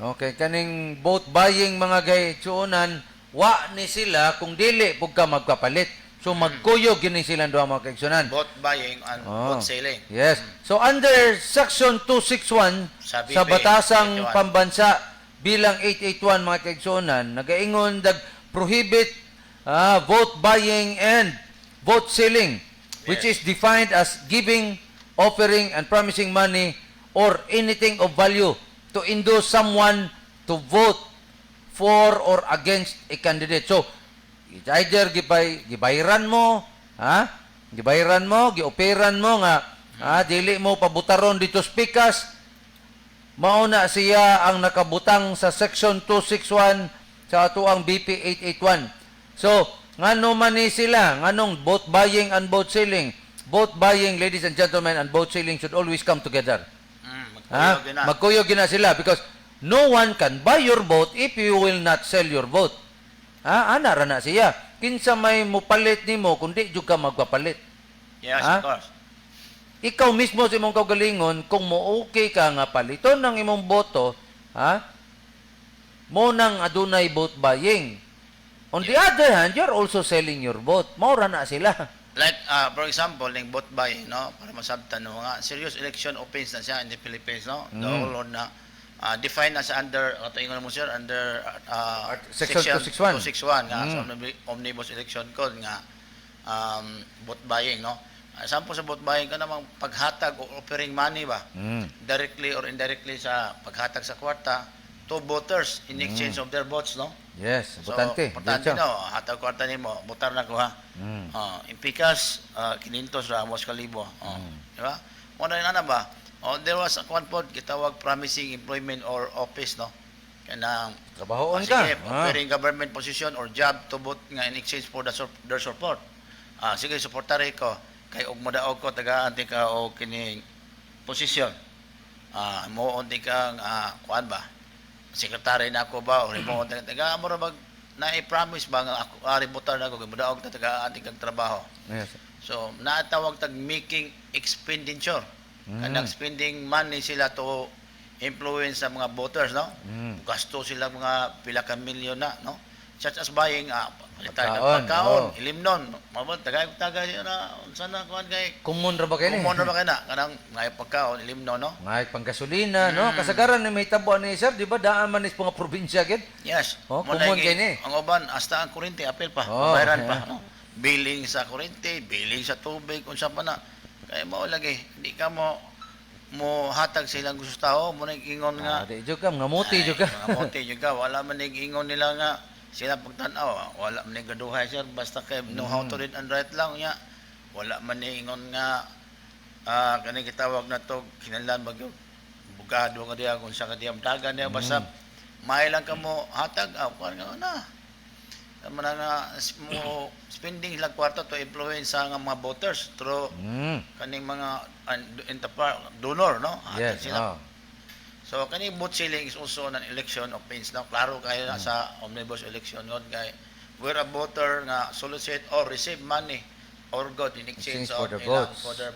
Okay, kaning vote buying mga gaytsuonan, wa ni sila kung dili pug ka magpapalit. So magkuyog gini silang duha mga kaigsunan. Vote buying and vote selling. Yes. So under section 261 Sa sa BP Batasang 81. Pambansa bilang 881 mga kaigsunan, nagaingon dag prohibit vote buying and vote selling, which is defined as giving, offering, and promising money or anything of value to induce someone to vote for or against a candidate. So, it's either gibayran mo, gibayran mo, gioperan mo nga, dili mo pabutaron dito speakers, mauna siya ang nakabutang sa section 261 sa atuang BP 881. So, ngano man ni sila, nganong vote buying and vote selling. Vote buying, ladies and gentlemen, and vote selling should always come together. Magkuyog gina sila because no one can buy your vote if you will not sell your vote. Ana ra na siya. Kinsa may mupalit nimo kundi jud ka magpapalit. Yes, of course. Ikaw mismo sa imong kaugalingon kung mo okay ka nga paliton ng imong boto, mo nang adunay vote buying. On the other hand, you're also selling your vote. Maura na sila. Like, for example, ng vote buying, no? Para masabtan no, mga serious election offense na siya in the Philippines, no? Dahil na define na sa under, ingon mo sir, under Section 261. nga, sa Omnibus Election Code nga vote buying, no? Sampo sa vote buying ka namang paghatag o offering money ba? Directly or indirectly sa paghatag sa kwarta to voters in exchange of their votes, no? Yes, So, importante. importante no, hatag kwarta nimo, butar na ko ha. Impikas, 500 ramos kalibo. Di ba? Una na ba? There was a one point gitawag promising employment or office, no? Kanang Trabahoon ka. sige, offering government position or job to vote nga in exchange for their support. Sige, suportare ko kay og modaog ko taga-anti ka og kining posisyon. Mo unti kang kuan ba? Sekretary na ako ba o mo taga mo ra bag na i-promise ba nga ako ributar na ako kay modaog taga-anti kang trabaho. Yes. So, natawag tag making expenditure. Kanang spending money sila to influence sa mga voters, no? Gasto sila mga pila ka milyon na, no? Such as buying pagkaon, ilimnon, mabot tagay na sana kuan kay Kumun ra ba kay ni? kumon ra ba kana kanang ngay pagkaon, ilimnon, no? Ngay panggasolina, no? Kasagaran ni may tabo ni sir, di ba daan man is mga probinsya gid? Yes. Common kay ni. Ang uban hasta ang kuryente apil pa, bayaran pa, no? Billing sa kuryente, billing sa tubig, unsa pa na. Kay mao lagi, di ka mo hatag silang gusto tao, mo nag-ingon nga. Di jud ka, ngamuti jud ka. Ngamuti jud ka, wala man nag-ingon nila nga sila pagtan-aw, wala man gaduhay sir, basta kay know how to read and write lang nya. Wala man ingon nga kani gitawag na to kinahanglan bagyo bugado nga diha kung sa kadiyam dagan diha basta may lang kamo hatag kuan nga na. Tama na nga mo spending lang kwarta to influence sa mga voters through kaning mga donor, no? Yes. Sila. So kani vote selling is also an election offense, no? Klaro kayo na sa omnibus election yun kay where a voter nga solicit or receive money or good in exchange For of the ilang votes. for their